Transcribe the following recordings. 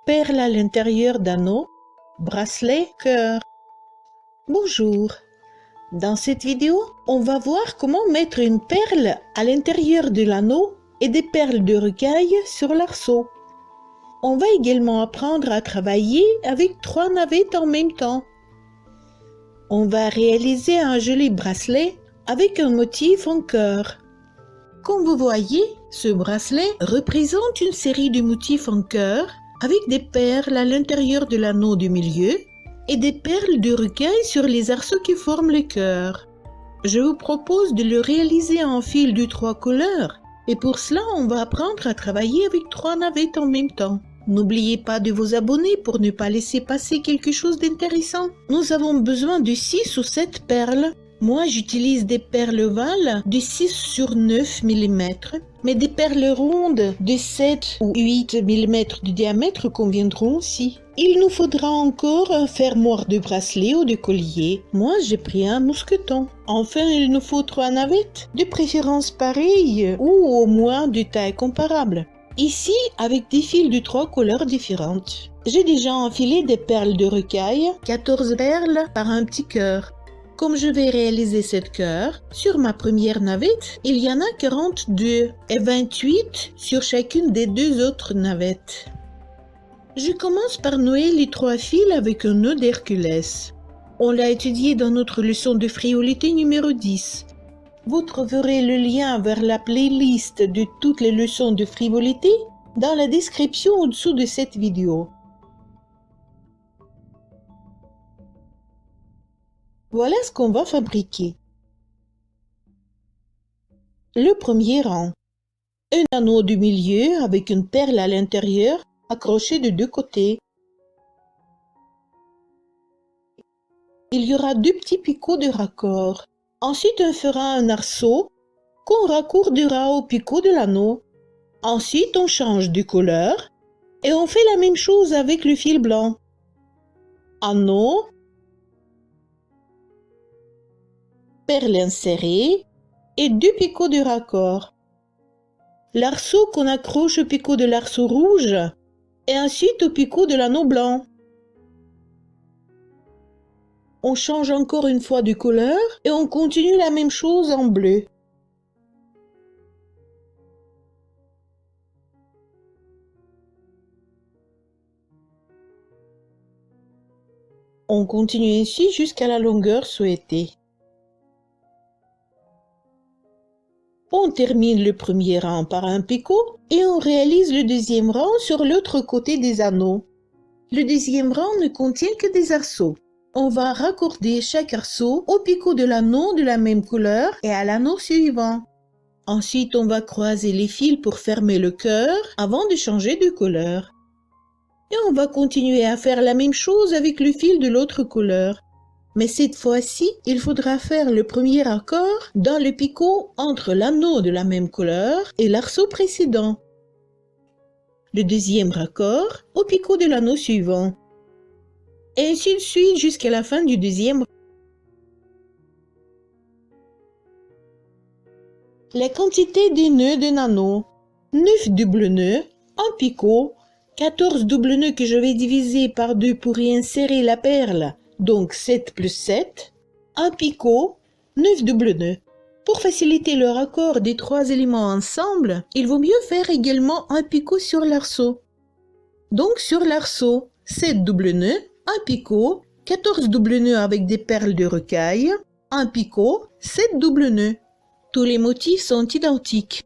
perles à l'intérieur d'anneaux, bracelets, cœur. Bonjour. Dans cette vidéo, on va voir comment mettre une perle à l'intérieur de l'anneau et des perles de rocaille sur l'arceau. On va également apprendre à travailler avec 3 navettes en même temps. On va réaliser un joli bracelet avec un motif en cœur. Comme vous voyez, ce bracelet représente une série de motifs en cœur avec des perles à l'intérieur de l'anneau du milieu et des perles de rocaille sur les arceaux qui forment le cœur. Je vous propose de le réaliser en fil de 3 couleurs et pour cela on va apprendre à travailler avec 3 navettes en même temps. N'oubliez pas de vous abonner pour ne pas laisser passer quelque chose d'intéressant. Nous avons besoin de 6 ou 7 perles. Moi, j'utilise des perles ovales de 6 sur 9 mm, mais des perles rondes de 7 ou 8 mm de diamètre conviendront aussi. Il nous faudra encore un fermoir de bracelet ou de collier. Moi, j'ai pris un mousqueton. Enfin, il nous faut 3 navettes, de préférence pareilles ou au moins de taille comparable. Ici, avec des fils de 3 couleurs différentes. J'ai déjà enfilé des perles de rocaille, 14 perles par un petit cœur. Comme je vais réaliser cette cœur, sur ma première navette, il y en a 42 et 28 sur chacune des 2 autres navettes. Je commence par nouer les 3 fils avec un nœud d'Herculès. On l'a étudié dans notre leçon de frivolité numéro 10. Vous trouverez le lien vers la playlist de toutes les leçons de frivolité dans la description au-dessous de cette vidéo. Voilà ce qu'on va fabriquer. Le premier rang. Un anneau du milieu avec une perle à l'intérieur accrochée de 2 côtés. Il y aura 2 petits picots de raccord. Ensuite, on fera un arceau qu'on raccourdira au picot de l'anneau. Ensuite, on change de couleur et on fait la même chose avec le fil blanc. Anneau, perle insérée et 2 picots de raccord. L'arceau qu'on accroche au picot de l'arceau rouge et ensuite au picot de l'anneau blanc. On change encore une fois de couleur et on continue la même chose en bleu. On continue ainsi jusqu'à la longueur souhaitée. On termine le premier rang par un picot et on réalise le deuxième rang sur l'autre côté des anneaux. Le deuxième rang ne contient que des arceaux. On va raccorder chaque arceau au picot de l'anneau de la même couleur et à l'anneau suivant. Ensuite, on va croiser les fils pour fermer le cœur avant de changer de couleur. Et on va continuer à faire la même chose avec le fil de l'autre couleur. Mais cette fois-ci, il faudra faire le premier raccord dans le picot entre l'anneau de la même couleur et l'arceau précédent. Le deuxième raccord au picot de l'anneau suivant. Et ainsi de suite jusqu'à la fin du deuxième. La quantité des nœuds d'un anneau. 9 doubles nœuds, un picot, 14 doubles nœuds que je vais diviser par 2 pour y insérer la perle. Donc 7 plus 7, un picot, 9 doubles nœuds. Pour faciliter le raccord des 3 éléments ensemble, il vaut mieux faire également un picot sur l'arceau. Donc sur l'arceau, 7 doubles nœuds, un picot, 14 doubles nœuds avec des perles de rocaille, un picot, 7 doubles nœuds. Tous les motifs sont identiques.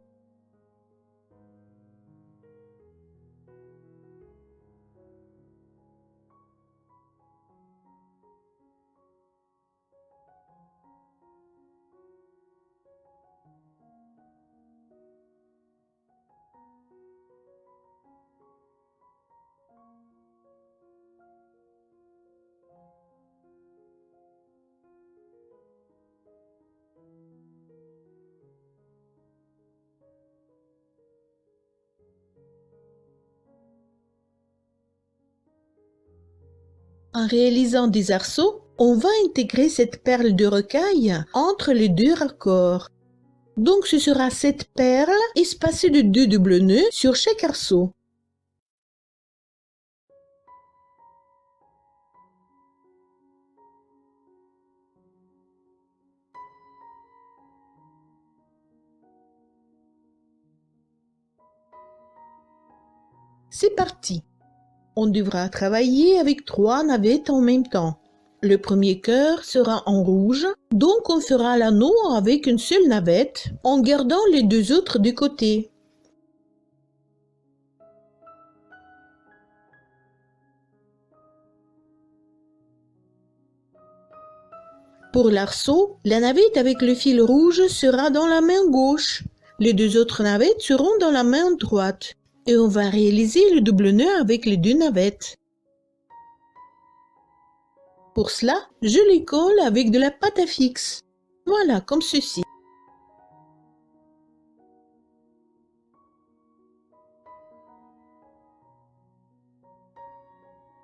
En réalisant des arceaux, on va intégrer cette perle de rocaille entre les 2 raccords. Donc ce sera cette perle espacée de 2 doubles nœuds sur chaque arceau. C'est parti! On devra travailler avec 3 navettes en même temps. Le premier cœur sera en rouge, donc on fera l'anneau avec une seule navette en gardant les 2 autres de côté. Pour l'arceau, la navette avec le fil rouge sera dans la main gauche. Les 2 autres navettes seront dans la main droite. Et on va réaliser le double nœud avec les 2 navettes. Pour cela, je les colle avec de la pâte à fixe. Voilà, comme ceci.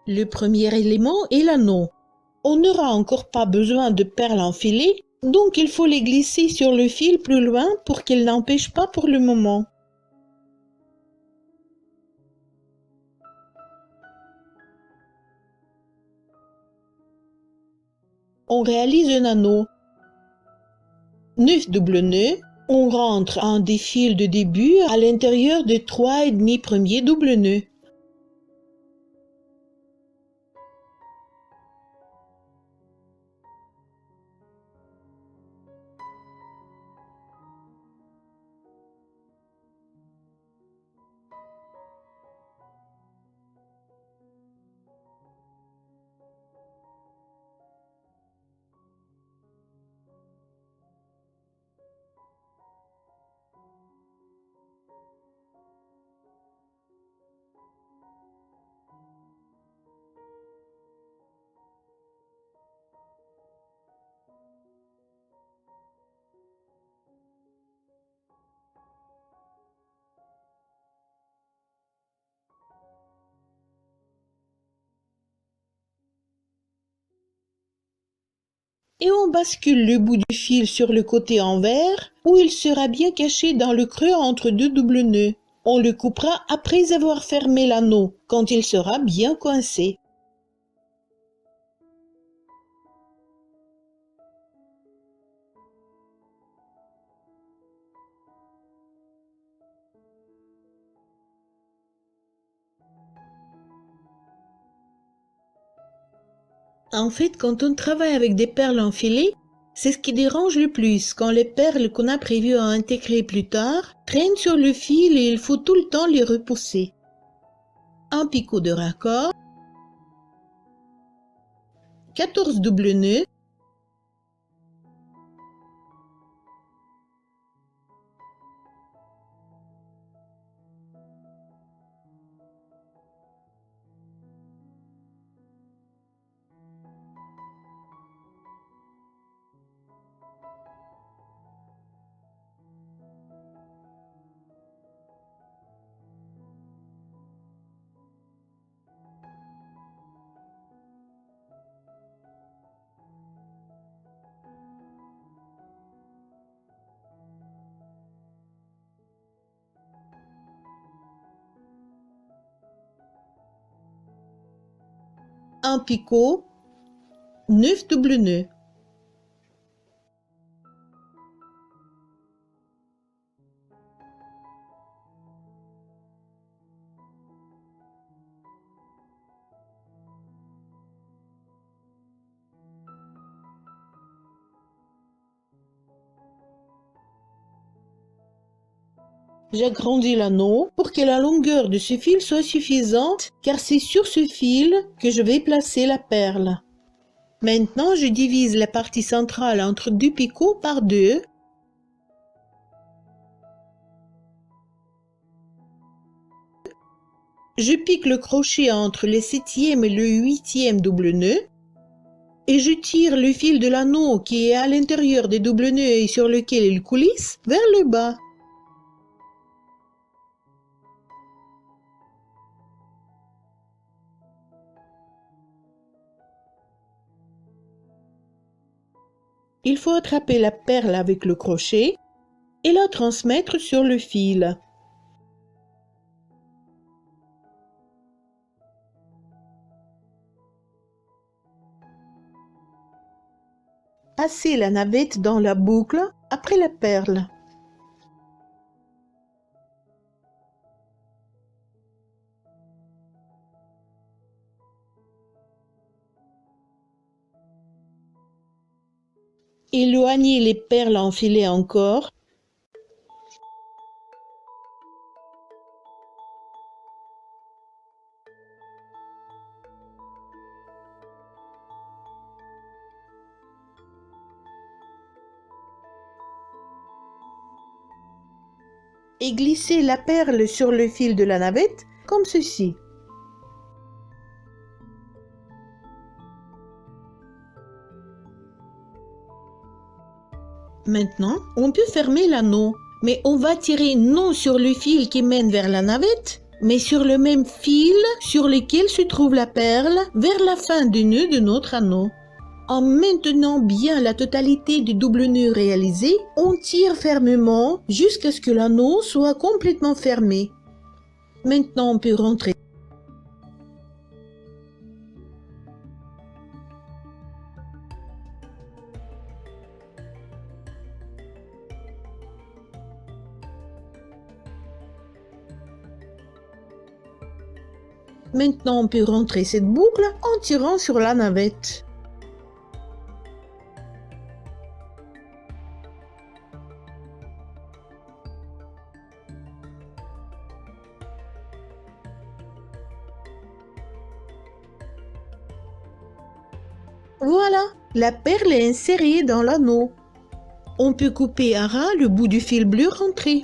Le premier élément est l'anneau. On n'aura encore pas besoin de perles enfilées, donc il faut les glisser sur le fil plus loin pour qu'elles n'empêchent pas pour le moment. On réalise un anneau. 9 double nœuds. On rentre un des fils de début à l'intérieur des 3,5 premiers double nœuds. Et on bascule le bout du fil sur le côté envers, où il sera bien caché dans le creux entre 2 doubles nœuds. On le coupera après avoir fermé l'anneau, quand il sera bien coincé. En fait, quand on travaille avec des perles enfilées, c'est ce qui dérange le plus quand les perles qu'on a prévues à intégrer plus tard traînent sur le fil et il faut tout le temps les repousser. Un picot de raccord, 14 doubles nœuds, un picot, 9 doubles nœuds. J'agrandis l'anneau pour que la longueur de ce fil soit suffisante car c'est sur ce fil que je vais placer la perle. Maintenant, je divise la partie centrale entre 2 picots par 2. Je pique le crochet entre le 7e et le 8e double nœud et je tire le fil de l'anneau qui est à l'intérieur des doubles nœuds et sur lequel il coulisse vers le bas. Il faut attraper la perle avec le crochet et la transmettre sur le fil. Passez la navette dans la boucle après la perle. Éloignez les perles enfilées encore. Et glissez la perle sur le fil de la navette, comme ceci. Maintenant, on peut fermer l'anneau, mais on va tirer non sur le fil qui mène vers la navette, mais sur le même fil sur lequel se trouve la perle vers la fin du nœud de notre anneau. En maintenant bien la totalité du double nœud réalisé, on tire fermement jusqu'à ce que l'anneau soit complètement fermé. Maintenant, on peut rentrer. Maintenant, on peut rentrer cette boucle en tirant sur la navette. Voilà, la perle est insérée dans l'anneau. On peut couper à ras le bout du fil bleu rentré.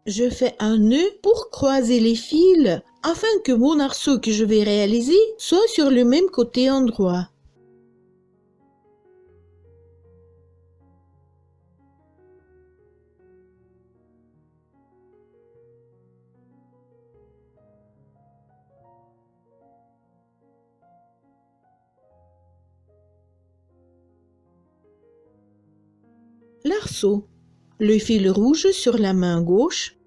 Je fais un nœud pour croiser les fils afin que mon arceau que je vais réaliser soit sur le même côté endroit. L'arceau. Le fil rouge sur la main gauche.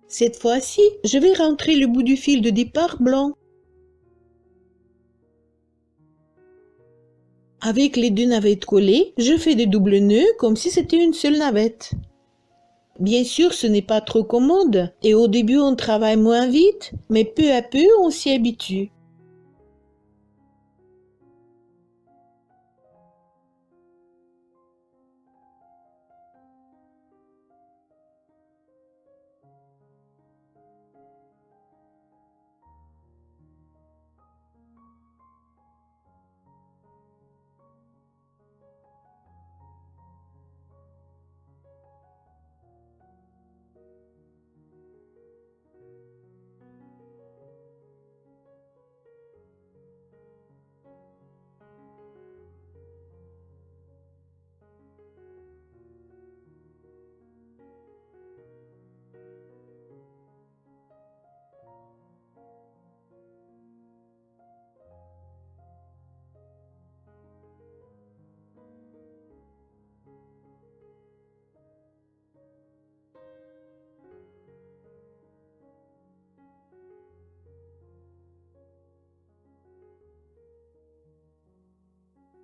Cette fois-ci, je vais rentrer le bout du fil de départ blanc. Avec les deux navettes collées, je fais des doubles nœuds comme si c'était une seule navette. Bien sûr, ce n'est pas trop commode et au début on travaille moins vite, mais peu à peu on s'y habitue.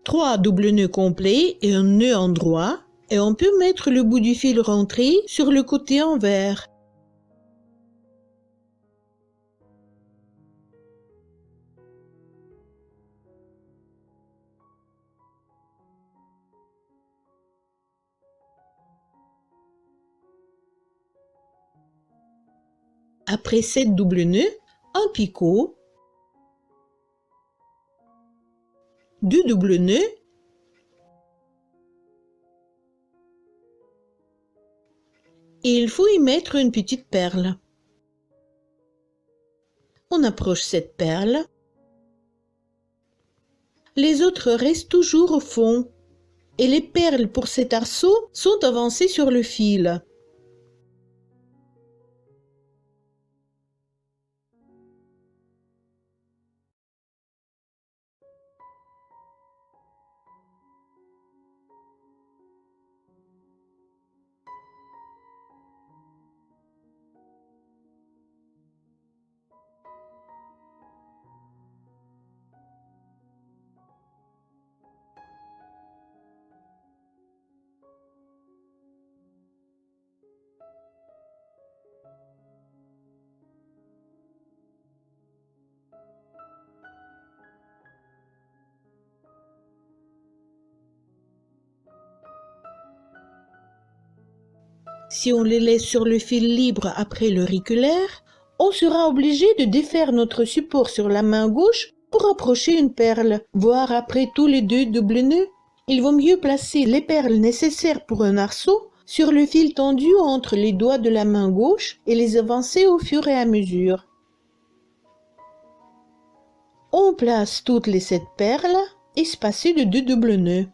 Trois doubles nœuds complets et un nœud endroit, et on peut mettre le bout du fil rentré sur le côté envers. Après 7 doubles nœuds, un picot, 2 doubles nœuds, et il faut y mettre une petite perle. On approche cette perle. Les autres restent toujours au fond, et les perles pour cet arceau sont avancées sur le fil. Si on les laisse sur le fil libre après l'auriculaire, on sera obligé de défaire notre support sur la main gauche pour approcher une perle, voire après tous les deux doubles nœuds. Il vaut mieux placer les perles nécessaires pour un arceau sur le fil tendu entre les doigts de la main gauche et les avancer au fur et à mesure. On place toutes les 7 perles espacées de 2 doubles nœuds.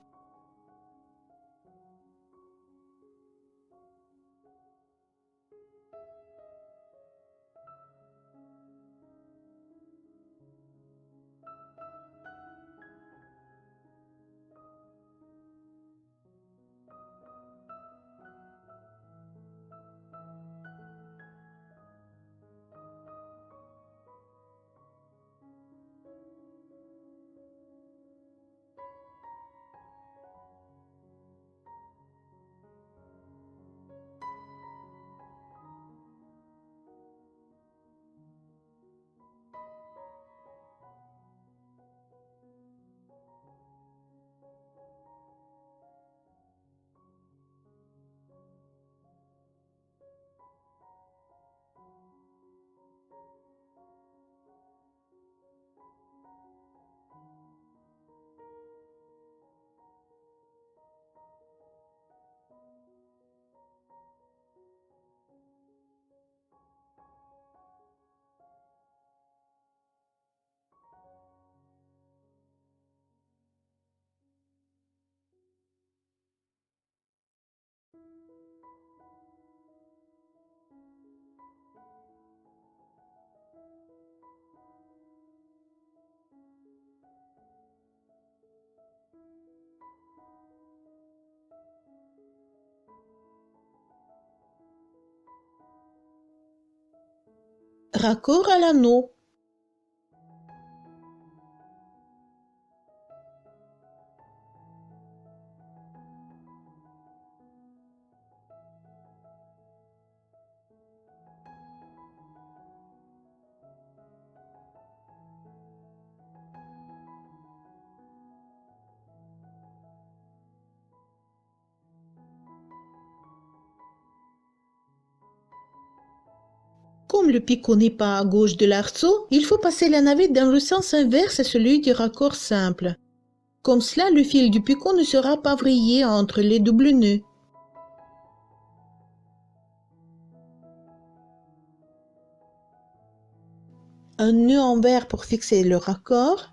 Raccord à l'anneau. Comme le picot n'est pas à gauche de l'arceau, il faut passer la navette dans le sens inverse à celui du raccord simple. Comme cela, le fil du picot ne sera pas vrillé entre les doubles nœuds. Un nœud envers pour fixer le raccord,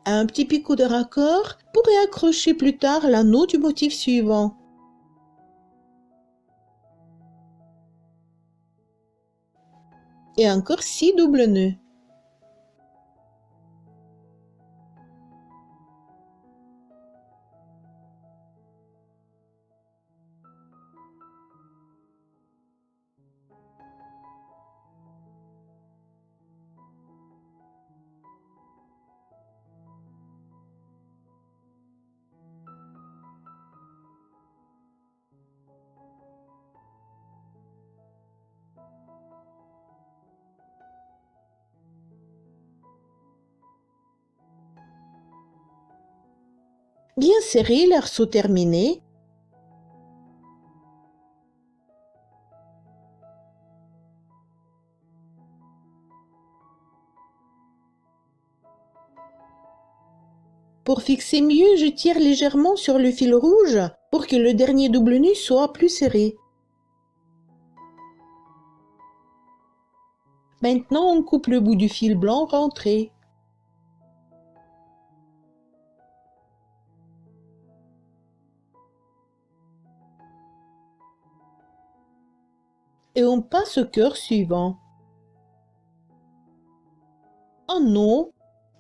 un petit picot de raccord pour y accrocher plus tard l'anneau du motif suivant. Et encore 6 doubles nœuds. Bien serré, l'arceau terminé. Pour fixer mieux, je tire légèrement sur le fil rouge pour que le dernier double nœud soit plus serré. Maintenant, on coupe le bout du fil blanc rentré. Et on passe au cœur suivant. Anneau,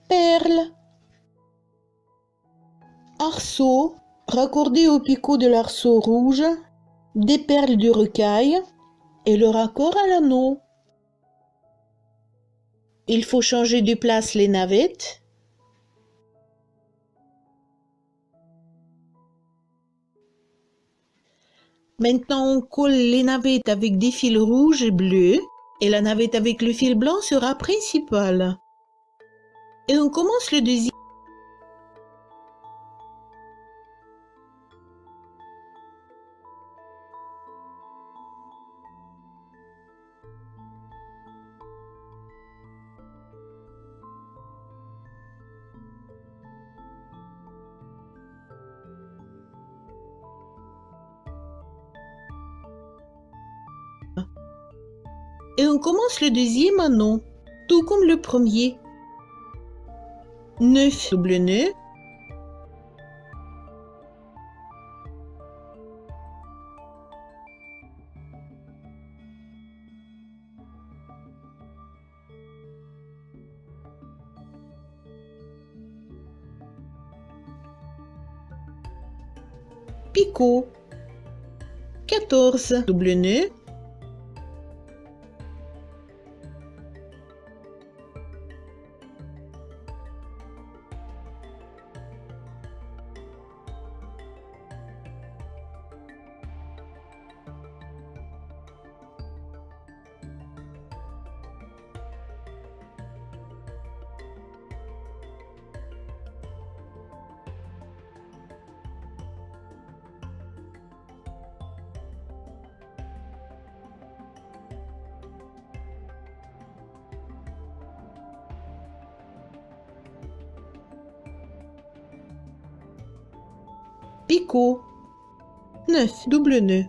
perle, arceau, raccordé au picot de l'arceau rouge, des perles de rocaille et le raccord à l'anneau. Il faut changer de place les navettes. Maintenant, on colle les navettes avec des fils rouges et bleus et la navette avec le fil blanc sera principale. Et on commence le deuxième. Et on commence le deuxième anneau, tout comme le premier. 9 double nœuds. Picot. 14 double nœuds. Picot. 9 double nœuds.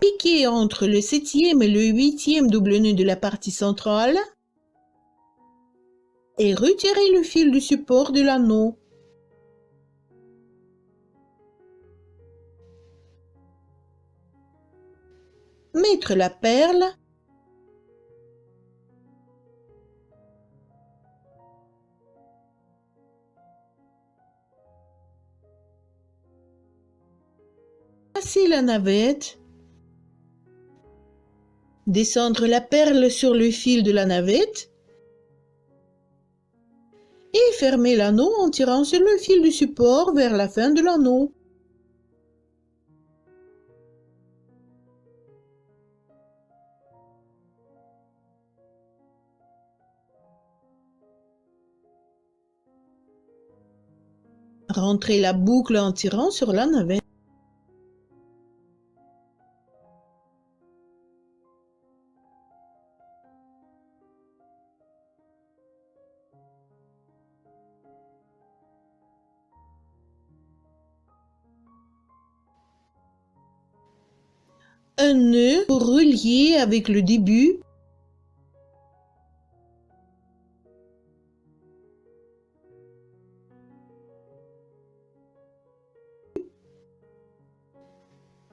Piquez entre le 7e et le 8e double nœud de la partie centrale et retirez le fil du support de l'anneau. Mettre la perle, passer la navette, descendre la perle sur le fil de la navette et fermer l'anneau en tirant sur le fil du support vers la fin de l'anneau. Rentrez la boucle en tirant sur la navette. Un nœud pour relier avec le début.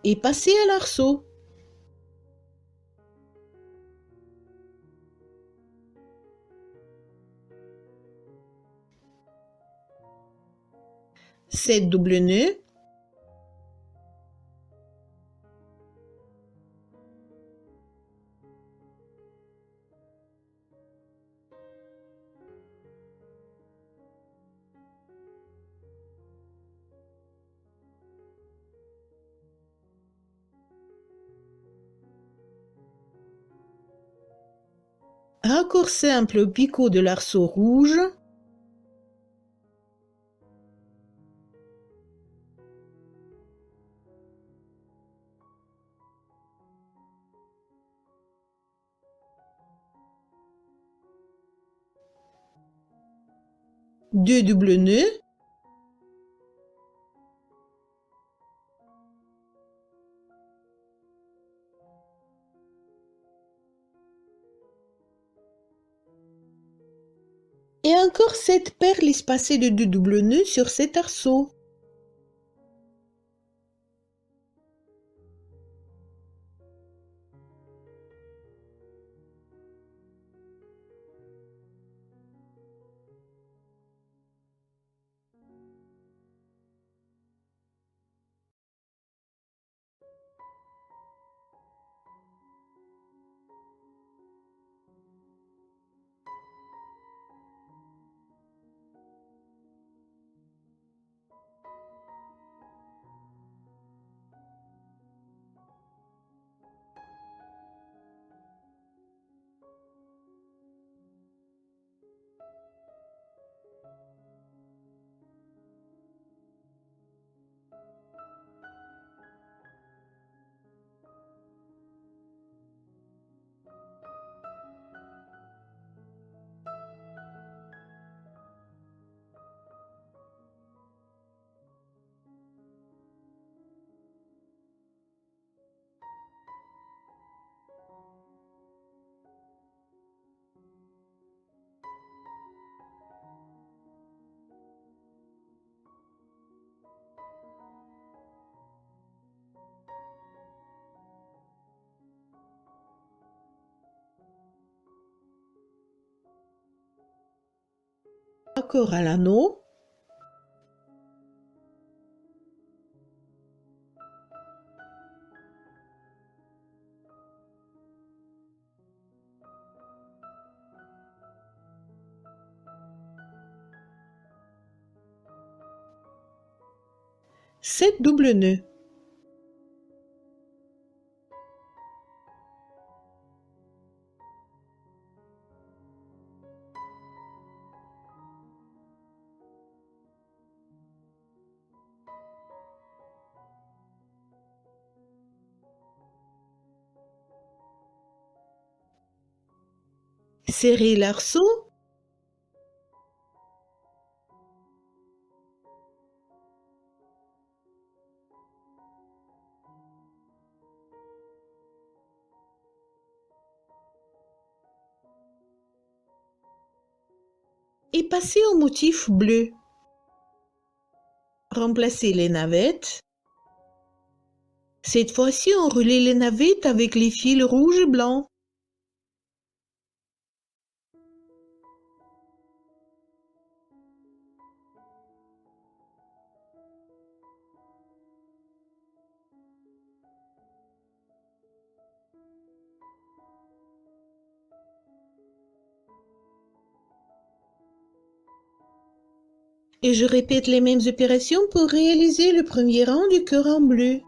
Et passer à l'arceau. Sept double nœuds. Raccord simple au picot de l'arceau rouge. Deux double nœuds. Et encore 7 perles espacées de 2 double nœuds sur cet arceau. Accord à l'anneau. Sept doubles nœuds. Serrez l'arceau. Et passez au motif bleu. Remplacez les navettes. Cette fois-ci, enroulez les navettes avec les fils rouges et blancs. Et je répète les mêmes opérations pour réaliser le premier rang du cœur en bleu.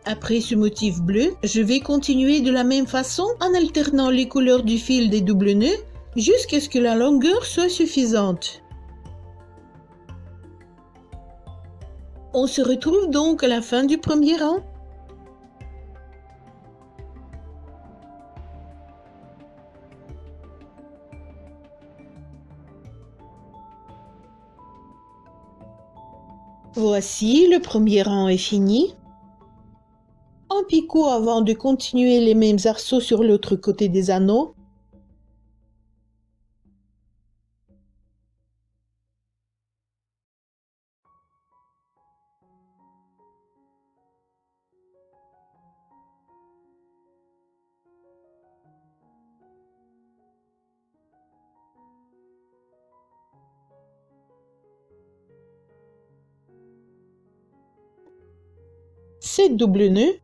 Après ce motif bleu, je vais continuer de la même façon en alternant les couleurs du fil des doubles nœuds jusqu'à ce que la longueur soit suffisante. On se retrouve donc à la fin du premier rang. Voici, le premier rang est fini. En picot avant de continuer les mêmes arceaux sur l'autre côté des anneaux. Sept doubles nœuds.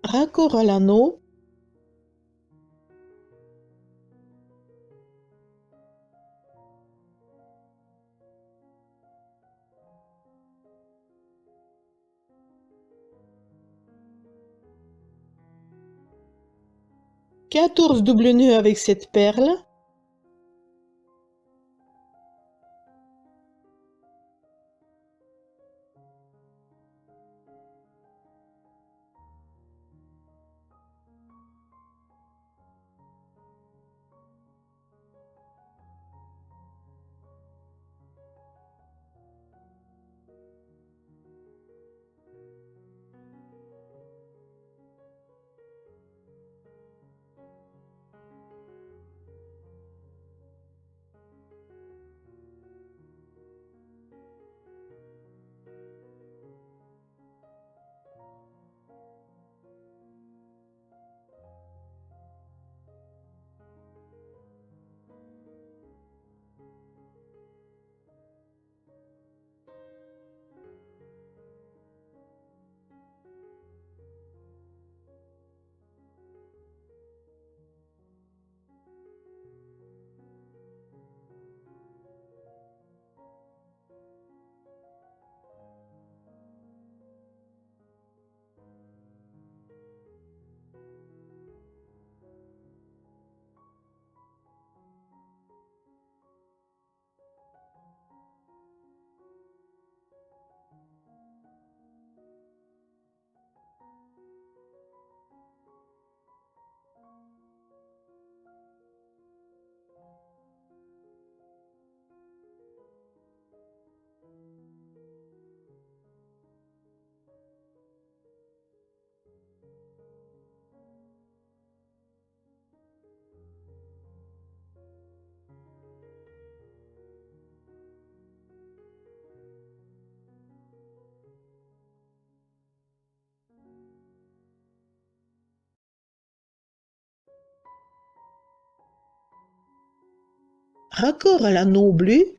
Raccord à l'anneau. Quatorze doubles nœuds avec cette perle. Raccord à l'anneau bleu.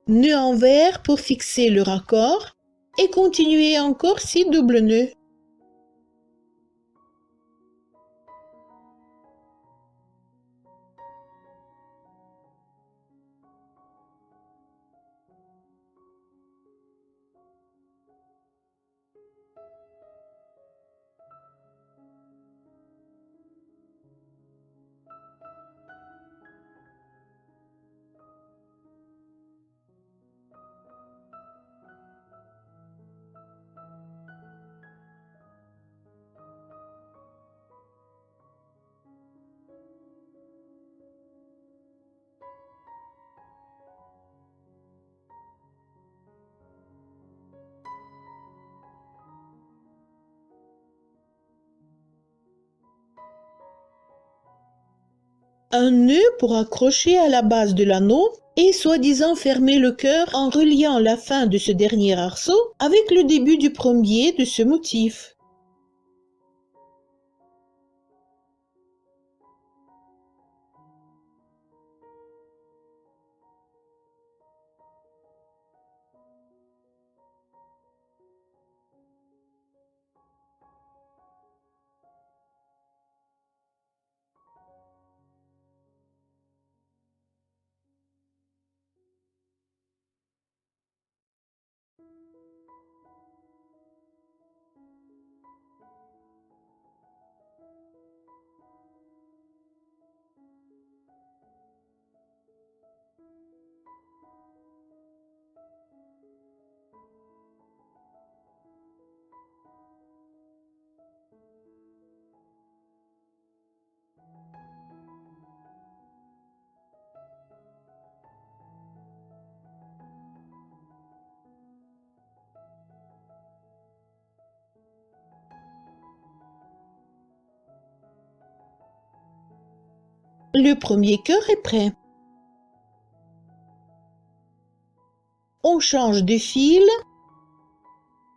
Nœud envers pour fixer le raccord et continuer encore 6 doubles nœuds. un nœud pour accrocher à la base de l'anneau et soi-disant fermer le cœur en reliant la fin de ce dernier arceau avec le début du premier de ce motif. Le premier cœur est prêt. On change de fil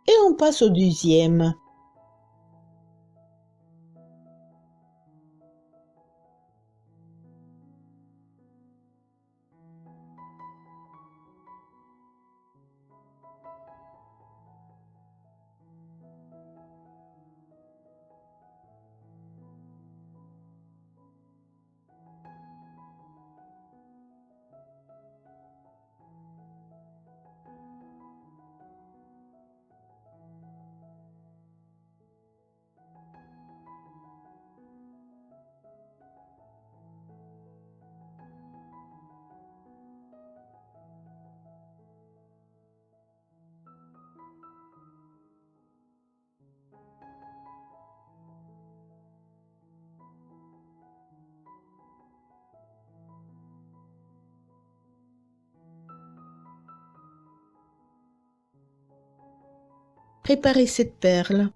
et on passe au deuxième. Préparez cette perle.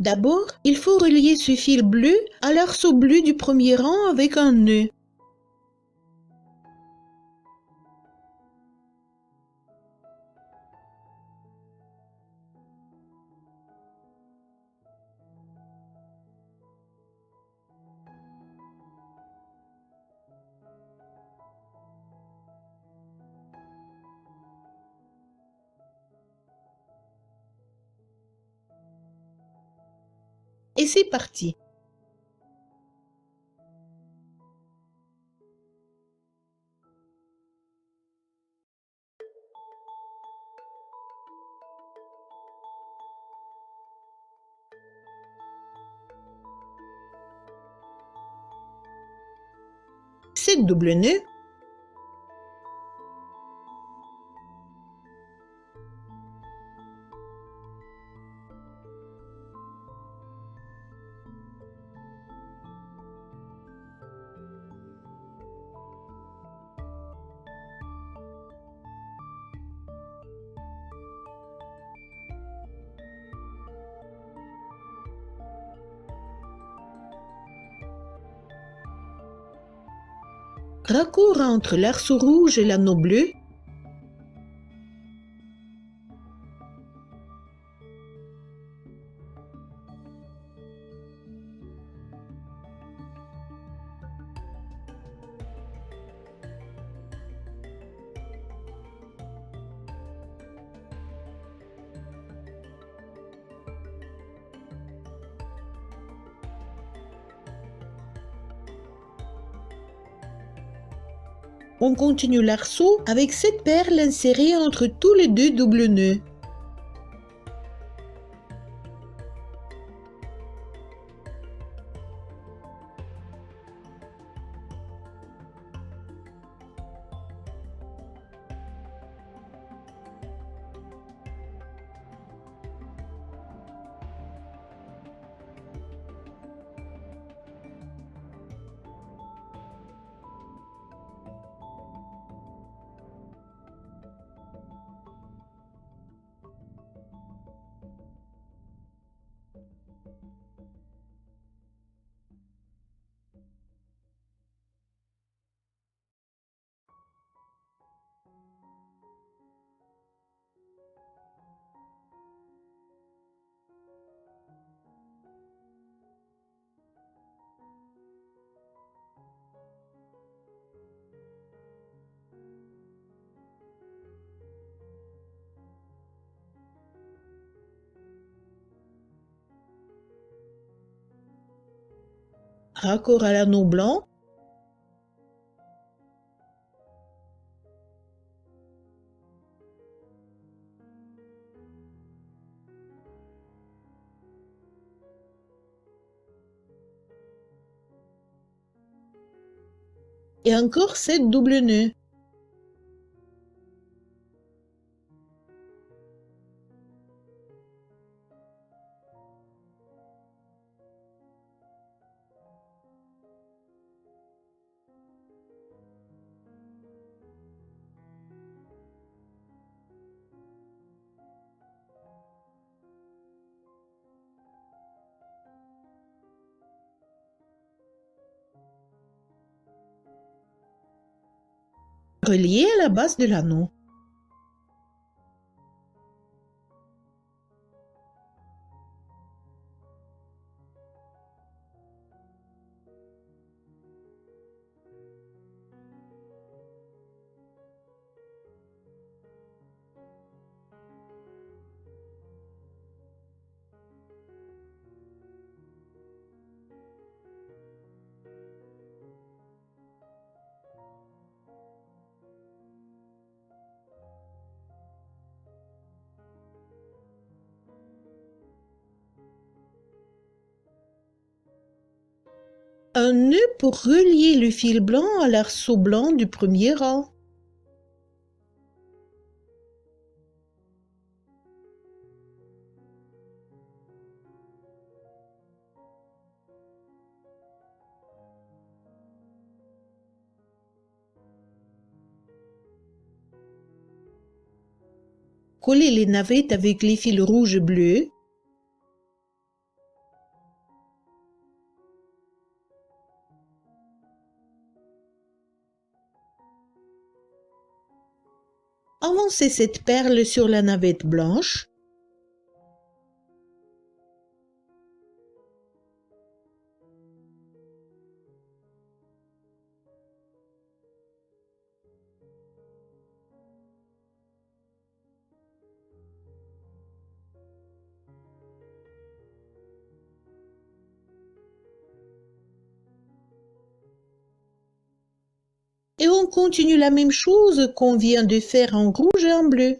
D'abord, il faut relier ce fil bleu à l'arceau bleu du premier rang avec un nœud. Et c'est parti. Sept doubles nœuds. Raccord entre l'arceau rouge et l'anneau bleu. On continue l'arceau avec cette perle insérée entre tous les deux doubles nœuds. raccord à l'anneau blanc. Et encore 7 doubles nœuds. Relié à la base de l'anneau. Un nœud pour relier le fil blanc à l'arceau blanc du premier rang. Coller les navettes avec les fils rouges et bleus. Avancez cette perle sur la navette blanche. Et on continue la même chose qu'on vient de faire en rouge et en bleu.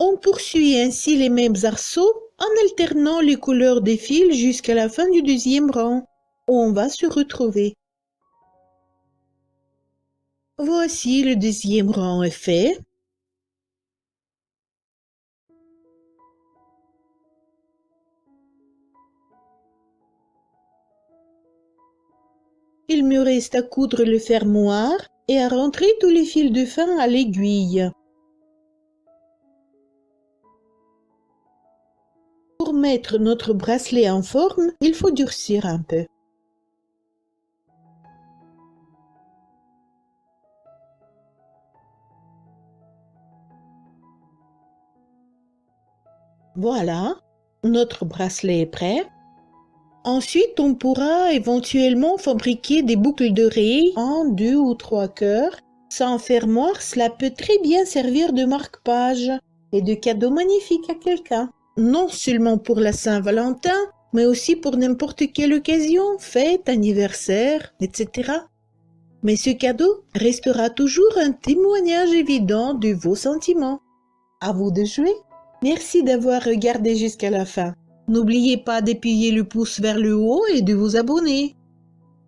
On poursuit ainsi les mêmes arceaux en alternant les couleurs des fils jusqu'à la fin du deuxième rang, où on va se retrouver. Voici le deuxième rang est fait. Il me reste à coudre le fermoir et à rentrer tous les fils de fin à l'aiguille. Pour mettre notre bracelet en forme, il faut durcir un peu. Voilà, notre bracelet est prêt. Ensuite, on pourra éventuellement fabriquer des boucles d'oreilles en 2 ou 3 cœurs. Sans fermoir, cela peut très bien servir de marque-page et de cadeau magnifique à quelqu'un. Non seulement pour la Saint-Valentin, mais aussi pour n'importe quelle occasion, fête, anniversaire, etc. Mais ce cadeau restera toujours un témoignage évident de vos sentiments. À vous de jouer. Merci d'avoir regardé jusqu'à la fin. N'oubliez pas d'appuyer le pouce vers le haut et de vous abonner.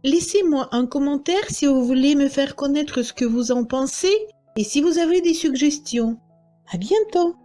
Laissez-moi un commentaire si vous voulez me faire connaître ce que vous en pensez et si vous avez des suggestions. À bientôt!